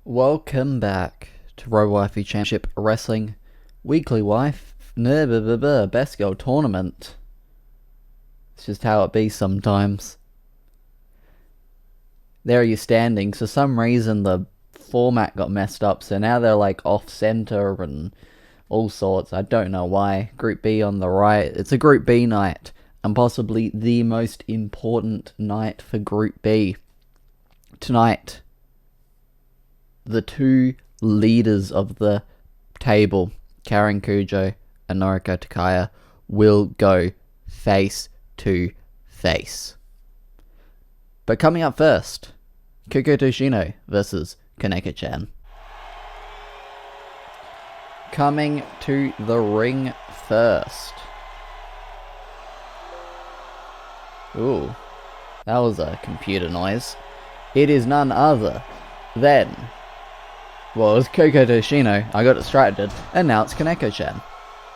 Welcome back to RWCW Championship Wrestling Weekly Wife Best Girl Tournament. It's just how it be sometimes. There are your standings. For some reason the format got messed up, so now they're like off center and all sorts. I don't know why. Group B on the right. It's a Group B night, and possibly the most important night for Group B. Tonight, the two leaders of the table, Karen Kujo and Noriko Takaya, will go face to face. But coming up first, Kyoko Toshino versus Kaneko-chan. Coming to the ring first. Ooh, that was a computer noise. It is none other than... well, it was Kyoko Toshino. I got distracted. And now it's Kaneko-chan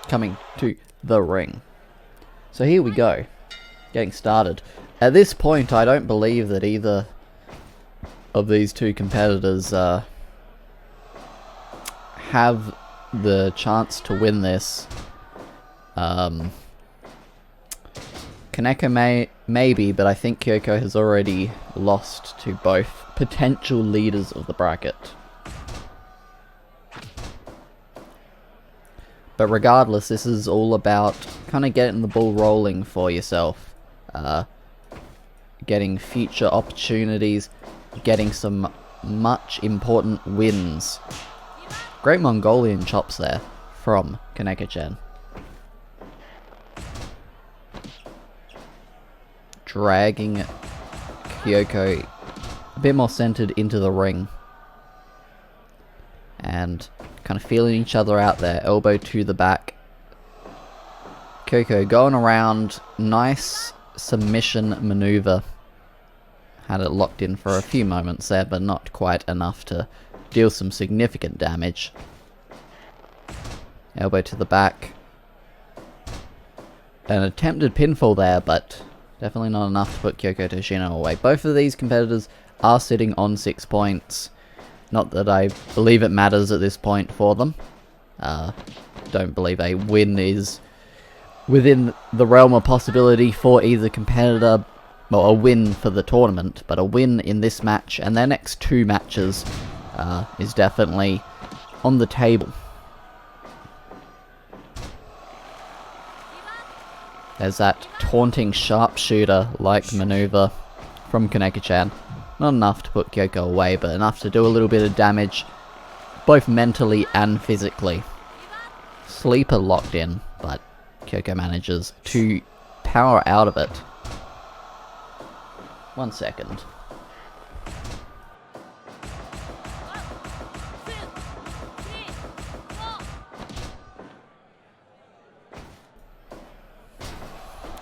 coming to the ring. So here we go. Getting started. At this point, I don't believe that either of these two competitors have the chance to win this. Kaneko maybe, but I think Kyoko has already lost to both potential leaders of the bracket. But regardless, this is all about kind of getting the ball rolling for yourself. Getting future opportunities, getting some much important wins. Great Mongolian chops there from Kaneko-chan. Dragging Kyoko a bit more centered into the ring. And kind of feeling each other out there, elbow to the back. Kyoko going around, nice submission maneuver. Had it locked in for a few moments there, but not quite enough to deal some significant damage. Elbow to the back. An attempted pinfall there, but definitely not enough to put Kyoko Toshino away. Both of these competitors are sitting on 6 points. Not that I believe it matters at this point for them. Don't believe a win is within the realm of possibility for either competitor. Well, a win for the tournament, but a win in this match and their next two matches is definitely on the table. There's that taunting sharpshooter-like maneuver from Kaneko-chan. Not enough to put Kyoko away, but enough to do a little bit of damage, both mentally and physically. Sleeper locked in, but Kyoko manages to power out of it. 1 second.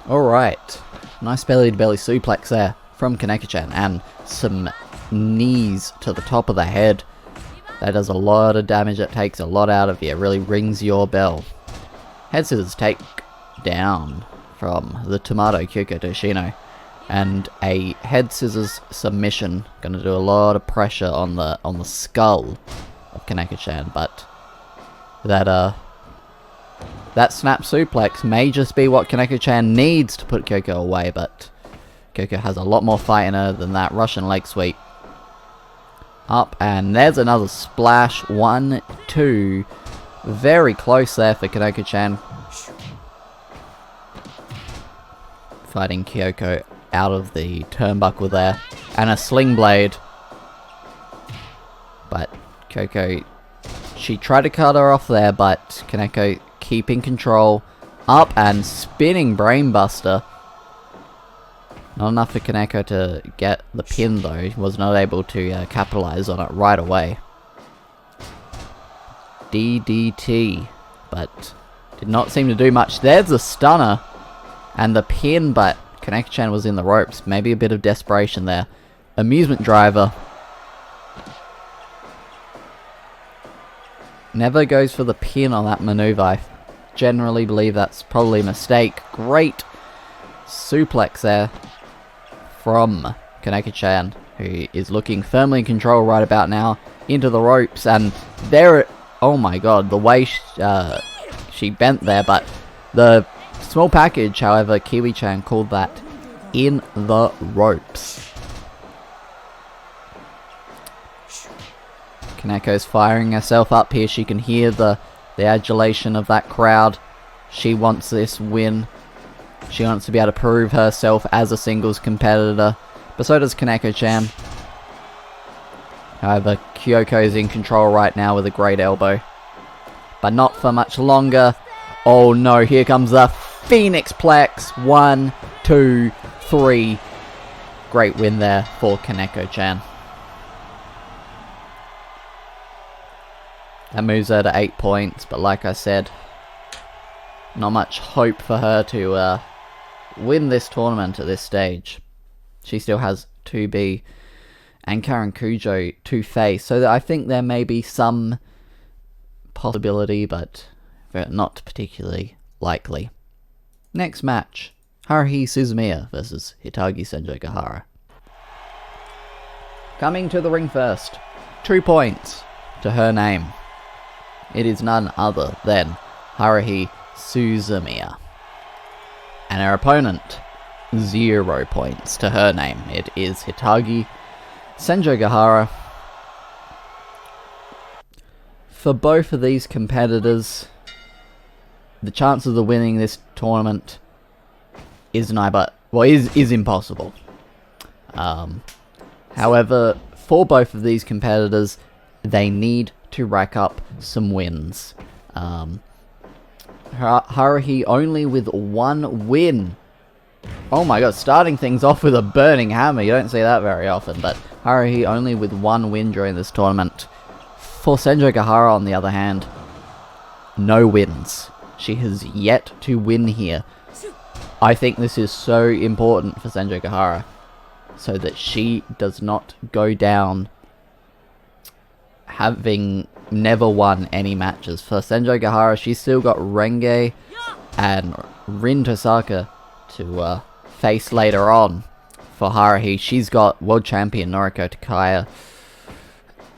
Alright, nice belly-to-belly suplex there from Kaneko-chan, and some knees to the top of the head. That does a lot of damage, that takes a lot out of you, it really rings your bell. Head scissors take down from the Tomato Kyoko Toshino, and a head scissors submission, gonna do a lot of pressure on the skull of Kaneko-chan, but that snap suplex may just be what Kaneko-chan needs to put Kyoko away, but Kyoko has a lot more fight in her than that. Russian leg sweep. Up, and there's another splash. 1, 2. Very close there for Kaneko-chan. Fighting Kyoko out of the turnbuckle there. And a sling blade. But Kyoko, she tried to cut her off there, but Kaneko keeping control. Up and spinning brainbuster. Not enough for Kaneko to get the pin though. He was not able to capitalize on it right away. DDT, but did not seem to do much. There's the stunner and the pin, but Kaneko-chan was in the ropes. Maybe a bit of desperation there. Amusement driver. Never goes for the pin on that maneuver. I generally believe that's probably a mistake. Great suplex there from Kaneko-chan, who is looking firmly in control right about now. into the ropes, and there, oh my god, the way she bent there, but the small package, however, Kiwi-chan called that in the ropes. Kaneko's firing herself up here. She can hear the adulation of that crowd. She wants this win. She wants to be able to prove herself as a singles competitor. But so does Kaneko-chan. However, Kyoko's in control right now with a great elbow. But not for much longer. Oh no, here comes the Phoenix Plex. 1, 2, 3. Great win there for Kaneko-chan. That moves her to 8 points, but like I said, not much hope for her to win this tournament at this stage. She still has 2B and Karen Kujo to face, so that I think there may be some possibility, but not particularly likely. Next match, Haruhi Suzumiya versus Hitagi Senjougahara. Coming to the ring first, 2 points to her name. It is none other than Haruhi Suzumiya. And her opponent, 0 points to her name. It is Hitagi Senjougahara. For both of these competitors, the chances of winning this tournament is impossible. However, for both of these competitors, they need to rack up some wins. Haruhi only with 1 win. Oh my god, starting things off with a burning hammer. You don't see that very often, but Haruhi only with 1 win during this tournament. For Senjougahara, on the other hand, no wins. She has yet to win here. I think this is so important for Senjougahara, so that she does not go down having never won any matches. For Senjougahara, she's still got Renge and Rin Tosaka to face later on. For Haruhi, she's got world champion Noriko Takaya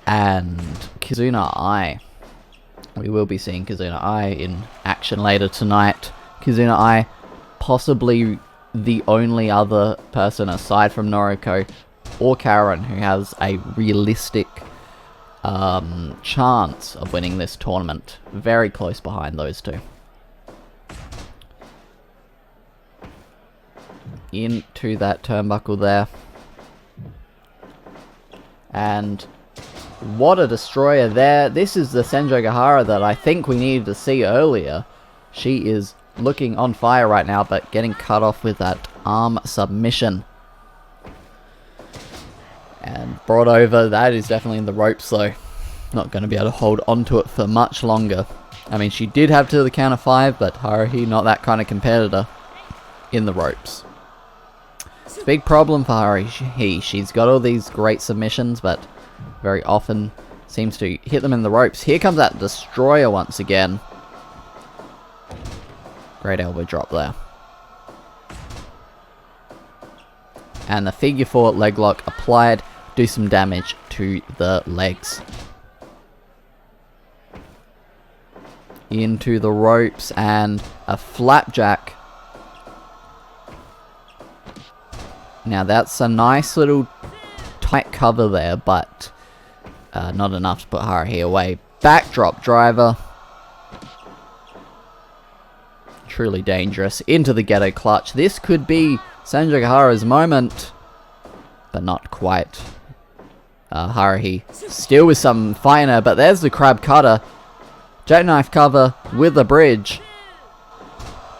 and Kizuna Ai. We will be seeing Kizuna Ai in action later tonight. Kizuna Ai, possibly the only other person aside from Noriko or Karen who has a realistic chance of winning this tournament. Very close behind those two. Into that turnbuckle there. And what a destroyer there. This is the Senjougahara that I think we needed to see earlier. She is looking on fire right now, but getting cut off with that arm submission. And brought over. That is definitely in the ropes though. Not going to be able to hold onto it for much longer. I mean, she did have to the count of 5, but Haruhi, not that kind of competitor in the ropes. It's a big problem for Haruhi. She's got all these great submissions, but very often seems to hit them in the ropes. Here comes that destroyer once again. Great elbow drop there. And the figure 4 leg lock applied. Do some damage to the legs. Into the ropes and a flapjack. Now that's a nice little tight cover there, but not enough to put Haruhi away. Backdrop driver. Truly dangerous. Into the ghetto clutch. This could be Senjougahara's moment, but not quite. Haruhi still with some fire, but there's the crab cutter. Jackknife cover with the bridge,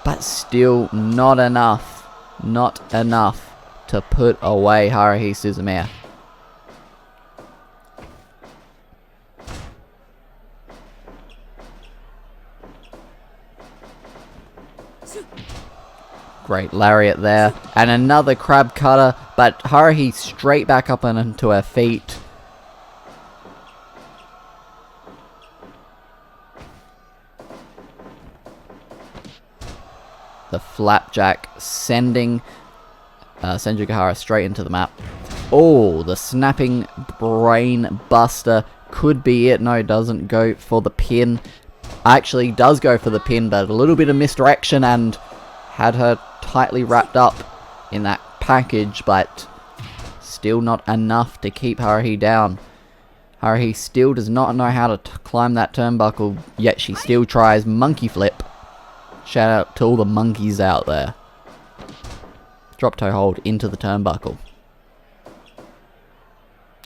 but still not enough. Not enough to put away Haruhi Suzumiya. Great lariat there. And another crab cutter, but Haruhi straight back up and onto her feet. The flapjack sending Senjougahara straight into the map. Oh, the snapping brain buster could be it. No, doesn't go for the pin. Actually does go for the pin, but a little bit of misdirection and had her tightly wrapped up in that package, but still not enough to keep Haruhi down. Haruhi still does not know how to climb that turnbuckle, yet she still tries. Monkey flip. Shout out to all the monkeys out there. Drop toe hold into the turnbuckle.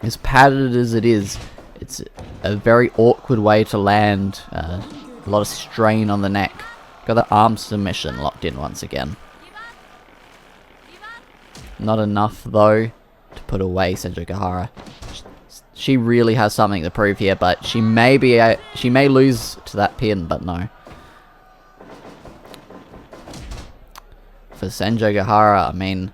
As padded as it is, it's a very awkward way to land. A lot of strain on the neck. Got the arm submission locked in once again. Not enough though to put away Senju Gahara. She really has something to prove here, but she may lose to that pin, but no. For Senju Gahara, I mean,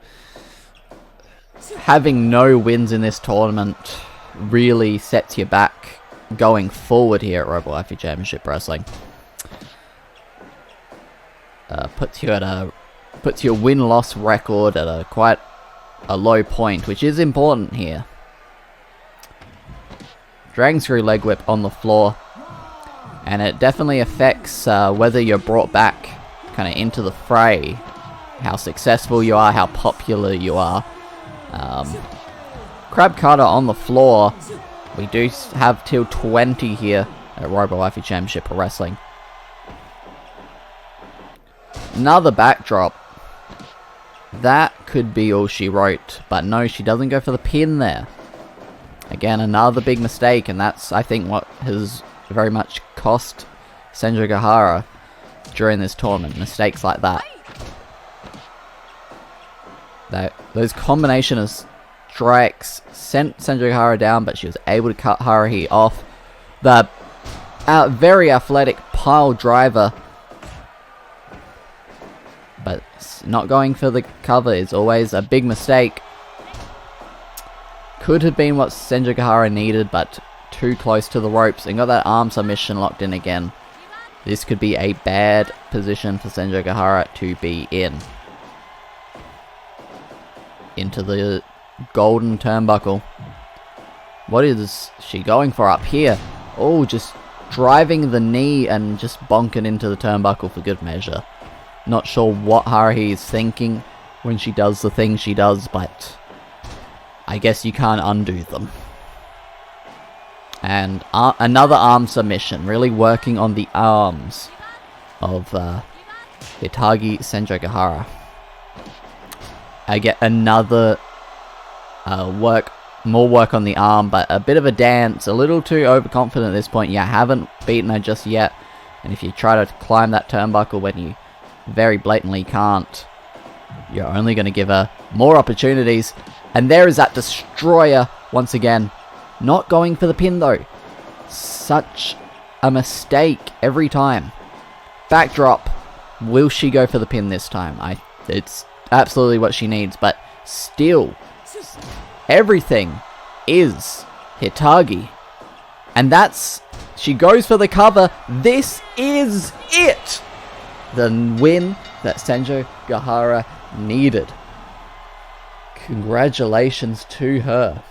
having no wins in this tournament really sets you back going forward here at RWCW Championship Wrestling. Puts your win-loss record at quite a low point, which is important here. Dragon Screw leg whip on the floor, and it definitely affects whether you're brought back kind of into the fray, how successful you are, how popular you are. Crab cutter on the floor. We do have till 20 here at RWCW Championship Wrestling. Another backdrop. That could be all she wrote, but no, she doesn't go for the pin there. Again, another big mistake, and that's, I think, what has very much cost Senju Gahara during this tournament. Mistakes like that. Those combination of strikes sent Senju Gahara down, but she was able to cut Haruhi off. The very athletic pile driver, but not going for the cover is always a big mistake. Could have been what Senju Gahara needed, but too close to the ropes, and got that arm submission locked in again. This could be a bad position for Senju Gahara to be in. Into the golden turnbuckle. What is she going for up here? Oh, just driving the knee and just bonking into the turnbuckle for good measure. Not sure what Haruhi is thinking when she does the things she does, but I guess you can't undo them. And another arm submission, really working on the arms of Hitagi Senju Gahara. I get another more work on the arm, but a bit of a dance, a little too overconfident at this point. You haven't beaten her just yet, and if you try to climb that turnbuckle when you very blatantly can't, you're only going to give her more opportunities. And there is that destroyer once again. Not going for the pin though. Such a mistake every time. Backdrop. Will she go for the pin this time? It's absolutely what she needs, but still, everything is Hitagi. And she goes for the cover. This is it! The win that Senju Gahara needed. Congratulations to her.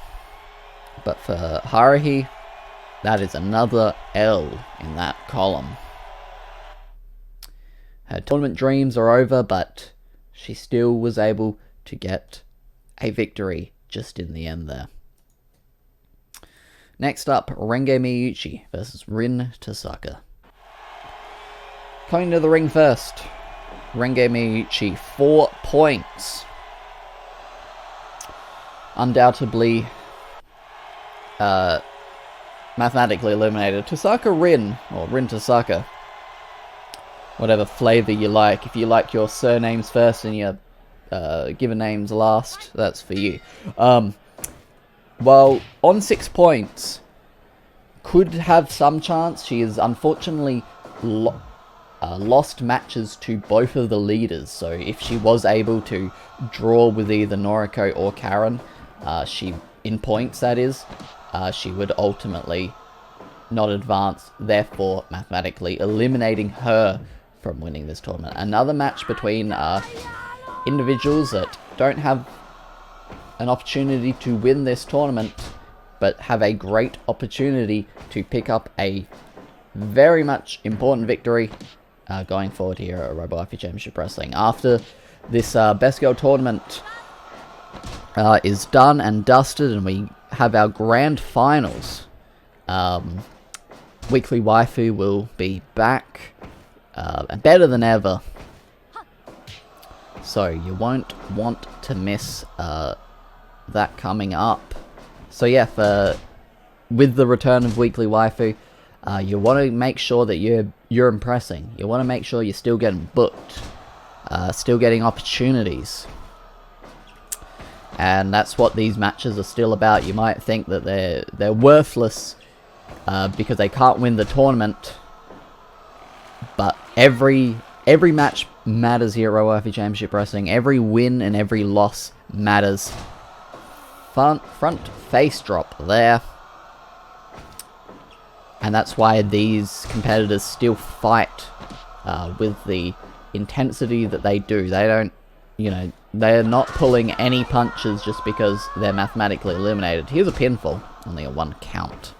But for Haruhi, that is another L in that column. Her tournament dreams are over, but she still was able to get a victory just in the end there. Next up, Renge Miyuchi versus Rin Tasaka. Coming to the ring first, Renge Miyuchi, 4 points. Undoubtedly mathematically eliminated. Tasaka Rin, or Rin Tasaka, whatever flavor you like. If you like your surnames first and your given names last, that's for you. Well, on 6 points, could have some chance. She is unfortunately lost matches to both of the leaders, so if she was able to draw with either Noriko or Karen, in points that is, she would ultimately not advance, therefore mathematically eliminating her from winning this tournament. Another match between individuals that don't have an opportunity to win this tournament but have a great opportunity to pick up a very much important victory going forward here at RWCW Championship Wrestling. After this Best Girl tournament is done and dusted, and we have our grand finals, Weekly Waifu will be back and better than ever. So you won't want to miss that coming up. So yeah, with the return of Weekly Waifu, you want to make sure that you're impressing. You want to make sure you're still getting booked, still getting opportunities. And that's what these matches are still about. You might think that they're worthless because they can't win the tournament, but every match matters here at RWCW Championship Wrestling. Every win and every loss matters. Front face drop there. And that's why these competitors still fight with the intensity that they do. They don't, they're not pulling any punches just because they're mathematically eliminated. Here's a pinfall, only a 1 count.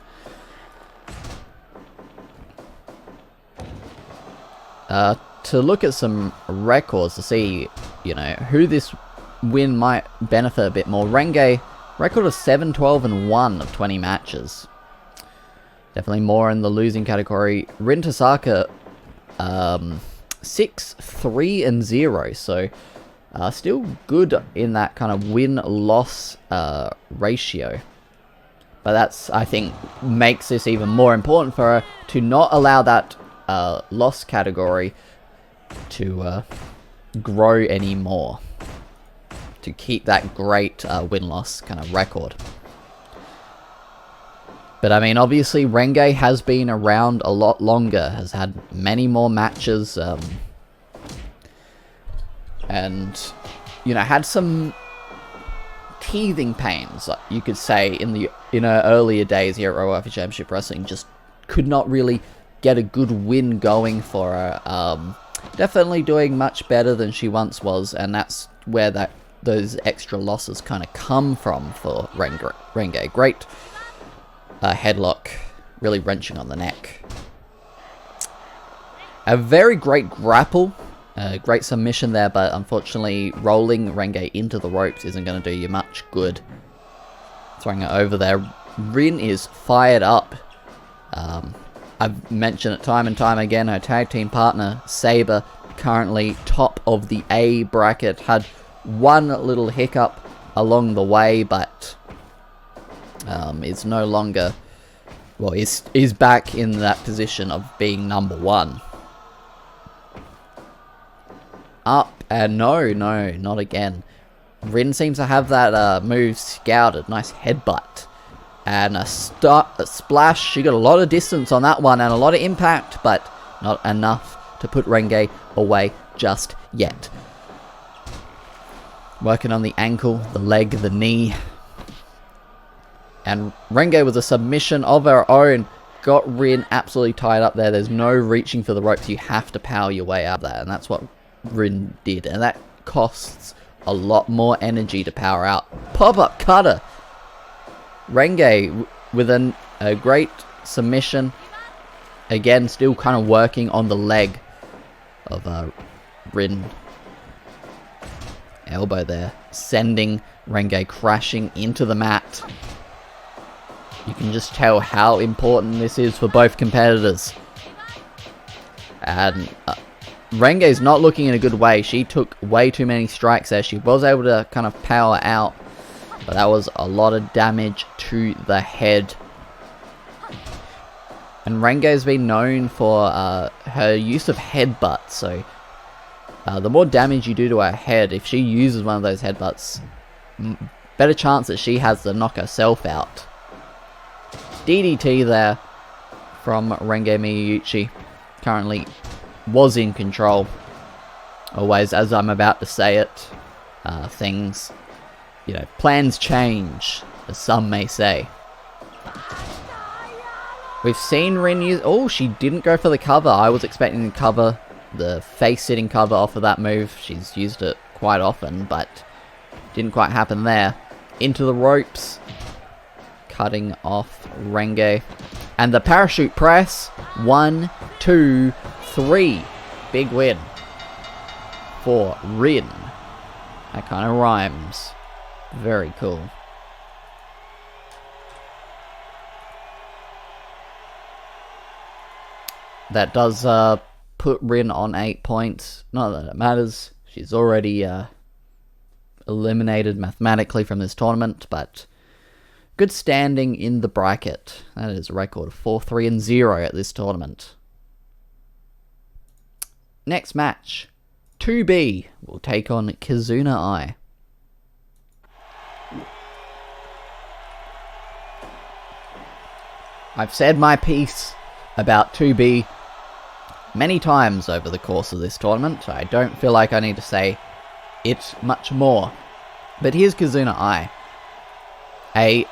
To look at some records to see, who this win might benefit a bit more. Renge, record of 7-12-1 of 20 matches. Definitely more in the losing category. Rin Tasaka, 6-3-0. So, still good in that kind of win-loss ratio. But that's, I think, makes this even more important for her to not allow that loss category to grow anymore. To keep that great win-loss kind of record. But I mean, obviously, Renge has been around a lot longer, has had many more matches, and, had some teething pains, you could say, in her earlier days here at RWCW Championship Wrestling. Just could not really get a good win going for her. Definitely doing much better than she once was, and that's where those extra losses kind of come from for Renge. Great headlock, really wrenching on the neck. A very great grapple, great submission there, but unfortunately rolling Renge into the ropes isn't going to do you much good. Throwing it over there. Rin is fired up. I've mentioned it time and time again, her tag team partner, Sabre, currently top of the A bracket. Had one little hiccup along the way, but is no longer, well, is back in that position of being number 1. Up, and no, not again. Rin seems to have that move scouted. Nice headbutt. And a splash. She got a lot of distance on that one and a lot of impact, but not enough to put Renge away just yet. Working on the ankle, the leg, the knee. And Renge, with a submission of her own, got Rin absolutely tied up there. There's no reaching for the ropes. You have to power your way out there. And that's what Rin did. And that costs a lot more energy to power out. Pop-up cutter. Renge with a great submission. Again, still kind of working on the leg of Rin. Elbow there. Sending Renge crashing into the mat. You can just tell how important this is for both competitors. And Renge's not looking in a good way. She took way too many strikes there. She was able to kind of power out, but that was a lot of damage to the head. And Renge's been known for her use of headbutts. So the more damage you do to her head, if she uses one of those headbutts, better chance that she has to knock herself out. DDT there from Renge Miyuchi. Currently was in control. Always, as I'm about to say it, things, plans change, as some may say. We've seen Rin use... Oh, she didn't go for the cover. I was expecting to cover the face-sitting cover off of that move. She's used it quite often, but didn't quite happen there. Into the ropes. cutting off Renge. And the parachute press. 1, 2, 3. Big win for Rin. That kind of rhymes. Very cool. That does put Rin on 8 points. Not that it matters. She's already eliminated mathematically from this tournament, but good standing in the bracket. That is a record of 4-3-0 at this tournament. Next match, 2B will take on Kizuna Ai. I've said my piece about 2B many times over the course of this tournament. I don't feel like I need to say it much more. But here's Kizuna Ai.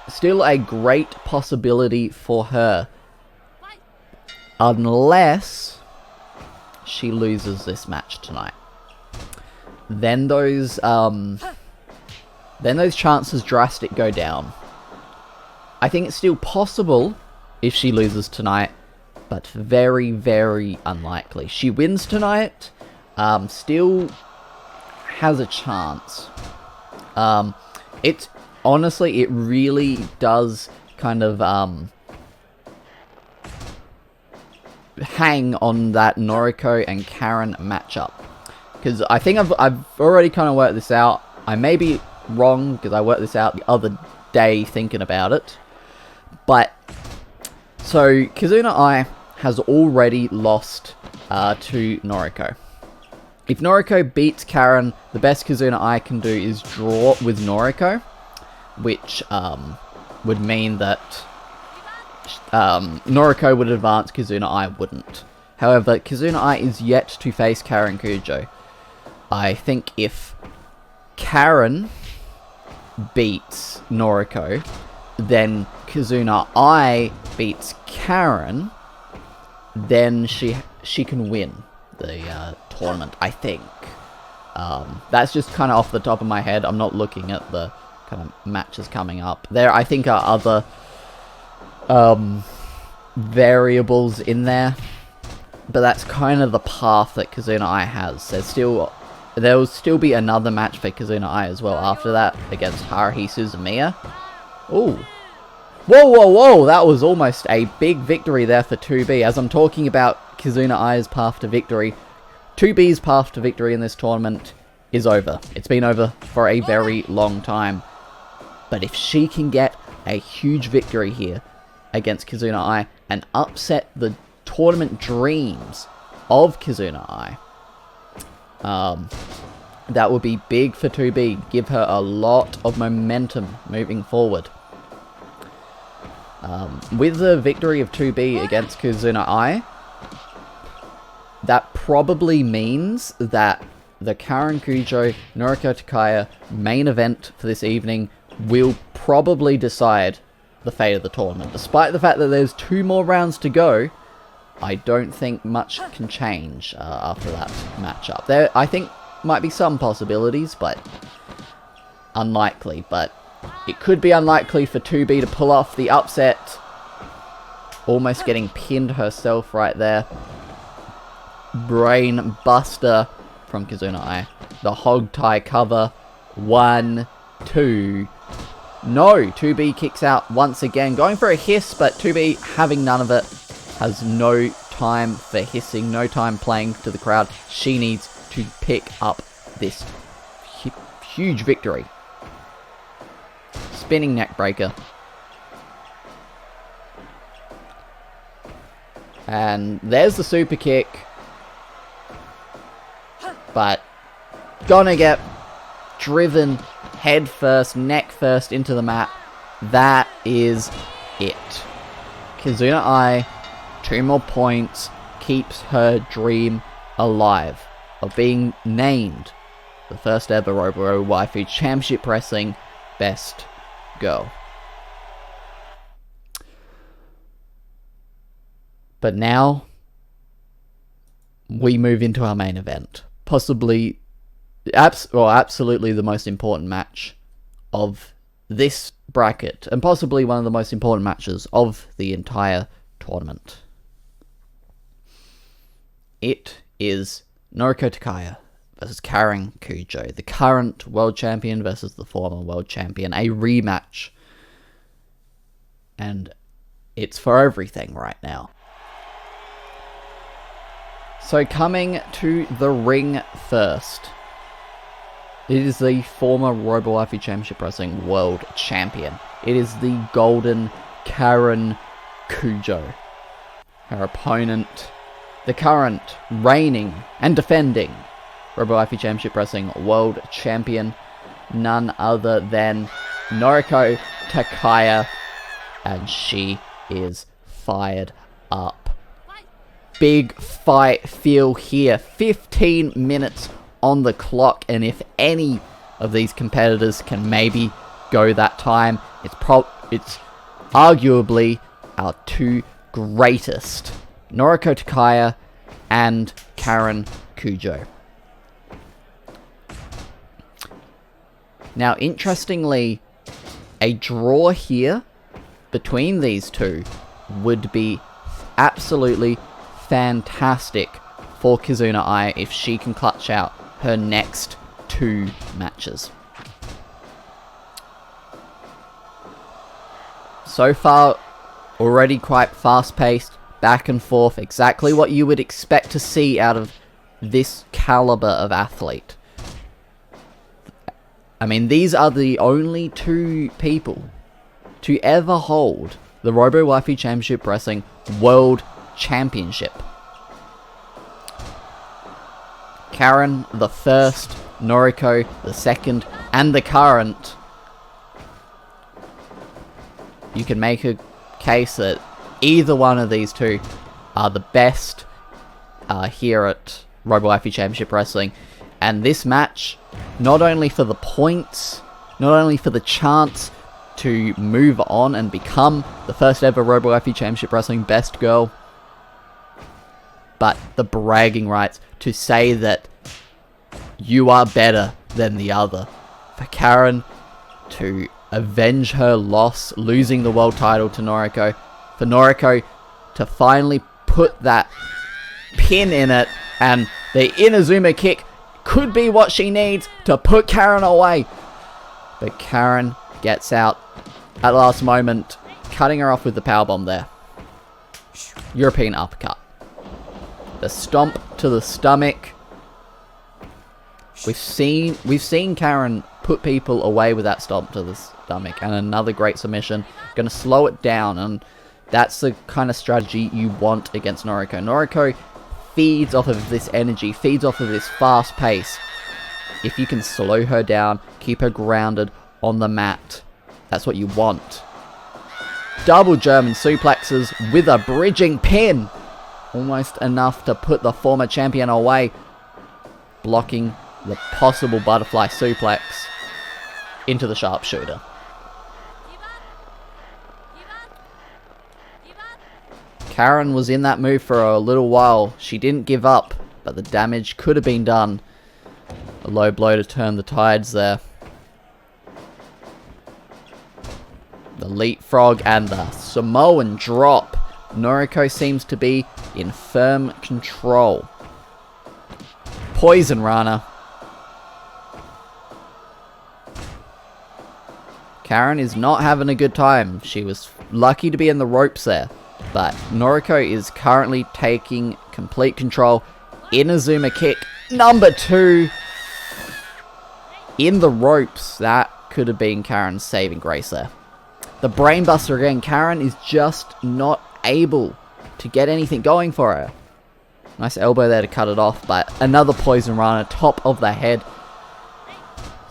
Still a great possibility for her. Unless she loses this match tonight. Then those chances drastic go down. I think it's still possible if she loses tonight, but very, very unlikely. She wins tonight, still has a chance. It honestly, it really does kind of hang on that Noriko and Karen matchup, because I think I've already kind of worked this out. I may be wrong because I worked this out the other day thinking about it, but so Kizuna Ai has already lost to Noriko. If Noriko beats Karen, the best Kizuna Ai can do is draw with Noriko, which would mean that Noriko would advance, Kizuna Ai wouldn't. However, Kizuna Ai is yet to face Karen Kujo. I think if Karen beats Noriko, then Kizuna Ai beats Karen, then she can win the tournament, I think. That's just kind of off the top of my head. I'm not looking at the kind of matches coming up. There, I think, are other variables in there, but that's kind of the path that Kizuna Ai has. There will still be another match for Kizuna Ai as well after that against Haruhi Suzumiya. Ooh. Whoa, whoa, whoa! That was almost a big victory there for 2B. As I'm talking about Kizuna Ai's path to victory, 2B's path to victory in this tournament is over. It's been over for a very long time. But if she can get a huge victory here against Kizuna Ai and upset the tournament dreams of Kizuna Ai, that would be big for 2B. Give her a lot of momentum moving forward. With the victory of 2B against Kizuna Ai, that probably means that the Karen Kujo Noriko Takaya main event for this evening will probably decide the fate of the tournament. Despite the fact that there's 2 more rounds to go, I don't think much can change after that matchup. There, I think, might be some possibilities, but unlikely. But it could be unlikely for 2B to pull off the upset. Almost getting pinned herself right there. Brain buster from Kizuna Ai. The hog tie cover. 1, 2. No, 2B kicks out once again. Going for a hiss, but 2B having none of it. Has no time for hissing. No time playing to the crowd. She needs to pick up this huge victory. Spinning neck breaker. And there's the super kick. But gonna get driven head first, neck first into the mat. That is it. Kizuna Ai, 2 more points, keeps her dream alive of being named the first ever Robo Waifu Championship Wrestling Best Girl. But now we move into our main event. Possibly, absolutely the most important match of this bracket, and possibly one of the most important matches of the entire tournament. It is Noriko Takaya versus Karen Kujo, the current world champion versus the former world champion, a rematch. And it's for everything right now. So coming to the ring first, it is the former RWCW Championship Wrestling World Champion. It is the Golden Karen Kujo. Her opponent, the current reigning and defending RWCW Championship Wrestling World Champion, none other than Noriko Takaya, and she is fired up. Big fight feel here. 15 minutes on the clock, and if any of these competitors can maybe go that time, it's arguably our two greatest, Noriko Takaya and Karen Kujo. Now, interestingly, a draw here between these two would be absolutely fantastic for Kizuna Ai if she can clutch out her next two matches. So far, already quite fast-paced, back and forth, exactly what you would expect to see out of this caliber of athlete. I mean, these are the only two people to ever hold the RWCW Championship Wrestling World Championship. Karen, the first, Noriko, the second, and the current. You can make a case that either one of these two are the best here at RWCW Championship Wrestling. And this match, not only for the points, not only for the chance to move on and become the first ever RWCW Championship Wrestling best girl, but the bragging rights to say that you are better than the other. For Karen to avenge her loss, losing the world title to Noriko. For Noriko to finally put that pin in it, and the Inazuma kick could be what she needs to put Karen away. But Karen gets out at the last moment, cutting her off with the powerbomb there. European uppercut. The stomp to the stomach. We've seen Karen put people away with that stomp to the stomach, and another great submission. Gonna slow it down, and that's the kind of strategy you want against Noriko. Noriko feeds off of this energy, feeds off of this fast pace. If you can slow her down, keep her grounded on the mat, that's what you want. Double German suplexes with a bridging pin. Almost enough to put the former champion away. Blocking the possible butterfly suplex into the sharpshooter. Karen was in that move for a little while. She didn't give up, but the damage could have been done. A low blow to turn the tides there. The leapfrog and the Samoan drop. Noriko seems to be in firm control. Poison Rana. Karen is not having a good time. She was lucky to be in the ropes there. But Noriko is currently taking complete control. Inazuma kick number 2. In the ropes. That could have been Karen's saving grace there. The brainbuster again. Karen is just not able to get anything going for her. Nice elbow there to cut it off, but another poison rana, top of the head.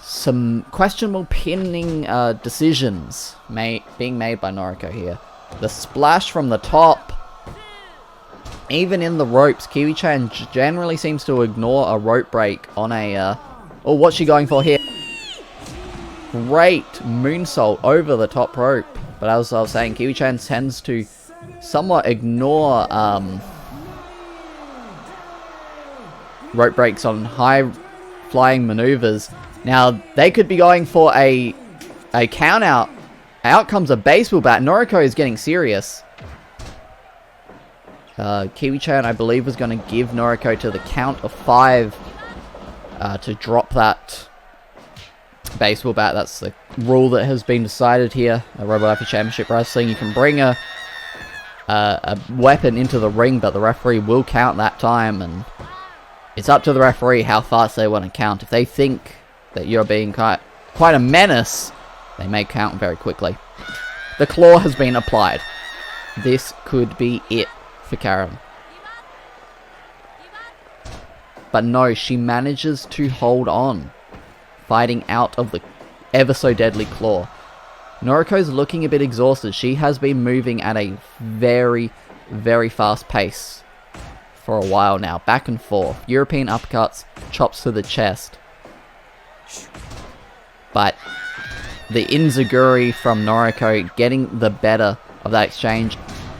Some questionable pinning decisions being made by Noriko here. The splash from the top. Even in the ropes, Kiwi-chan generally seems to ignore a rope break on a... oh, what's she going for here? Great moonsault over the top rope. But as I was saying, Kiwi-chan tends to somewhat ignore rope breaks on high flying maneuvers. Now, they could be going for a A count out. Out comes a baseball bat. Noriko is getting serious. Kiwi-chan, I believe, was going to give Noriko to the count of 5 to drop that baseball bat. That's the rule that has been decided here at Robo Life Championship Wrestling. You can bring a weapon into the ring, but the referee will count that time, and it's up to the referee how fast they want to count. If they think that you're being quite a menace, they may count very quickly. The claw has been applied. This could be it for Karen. But no, she manages to hold on, fighting out of the ever so deadly claw. Noriko's looking a bit exhausted. She has been moving at a very, very fast pace for a while now. Back and forth. European uppercuts, chops to the chest. But the Inzaguri from Noriko getting the better of that exchange.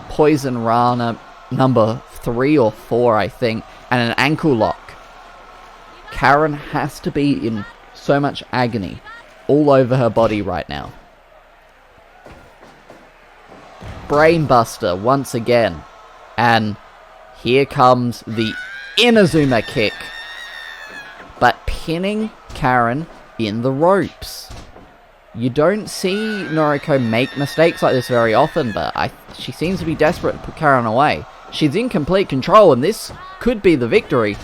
Poison Rana number 3 or 4, I think. And an ankle lock. Karen has to be in so much agony all over her body right now. Brainbuster once again. And here comes the Inazuma kick. But pinning Karen in the ropes. You don't see Noriko make mistakes like this very often, but she seems to be desperate to put Karen away. She's in complete control, and this could be the victory.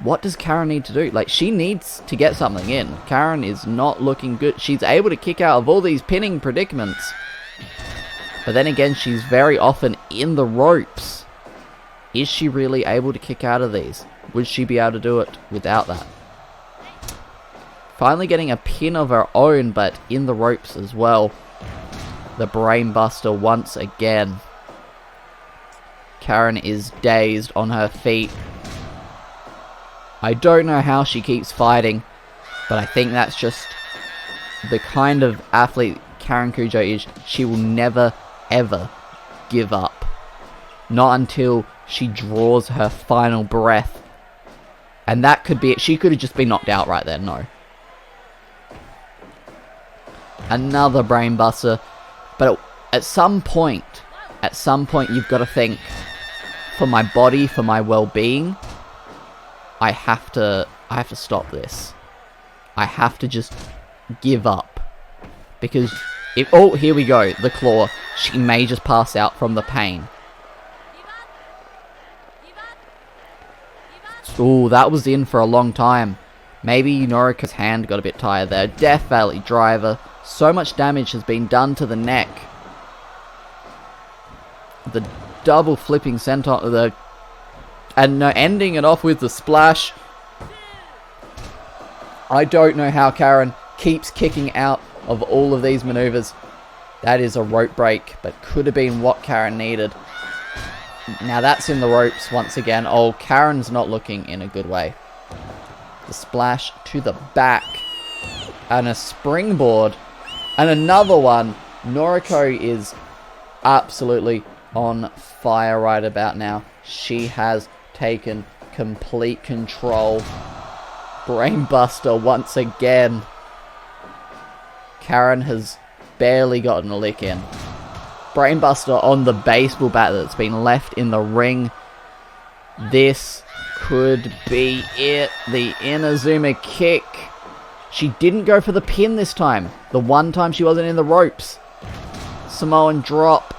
What does Karen need to do? Like, she needs to get something in. Karen is not looking good. She's able to kick out of all these pinning predicaments. But then again, she's very often in the ropes. Is she really able to kick out of these? Would she be able to do it without that? Finally getting a pin of her own, but in the ropes as well. The Brainbuster once again. Karen is dazed on her feet. I don't know how she keeps fighting, but I think that's just the kind of athlete Karen Kujo is. She will never, ever give up. Not until she draws her final breath. And that could be it. She could have just been knocked out right there. No. Another Brainbuster. But at some point, you've got to think, for my body, for my well-being, I have to stop this. I have to just give up. Because if... Oh, here we go. The claw. She may just pass out from the pain. Ooh, that was in for a long time. Maybe Noriko's hand got a bit tired there. Death Valley Driver. So much damage has been done to the neck. The double flipping senton... And no, ending it off with the splash. I don't know how Karen keeps kicking out of all of these maneuvers. That is a rope break, but could have been what Karen needed. Now that's in the ropes once again. Oh, Karen's not looking in a good way. The splash to the back. And a springboard. And another one. Noriko is absolutely on fire right about now. She has taken complete control. Brainbuster once again. Karen has barely gotten a lick in. Brainbuster on the baseball bat that's been left in the ring. This could be it. The Inazuma kick. She didn't go for the pin this time. The one time she wasn't in the ropes. Samoan drop.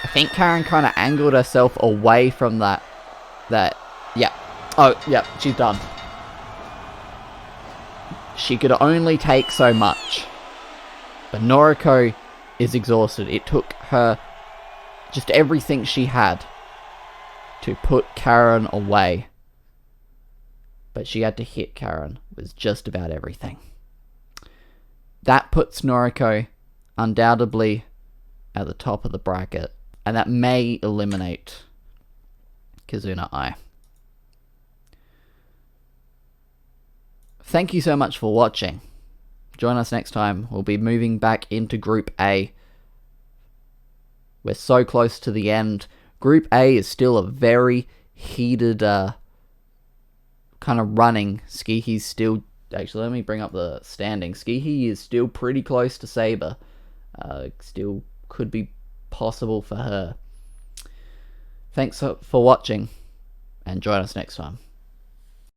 I think Karen kind of angled herself away from that. Yeah. Oh, yeah, she's done. She could only take so much. But Noriko is exhausted. It took her just everything she had to put Karen away. But she had to hit Karen with just about everything. That puts Noriko undoubtedly at the top of the bracket. And that may eliminate Kizuna Ai. Thank you so much for watching. Join us next time. We'll be moving back into Group A. We're so close to the end. Group A is still a very heated kind of running. Skihi's still Actually, let me bring up the standings. Skihi is still pretty close to Saber. Still could be possible for her. Thanks for watching, and join us next time.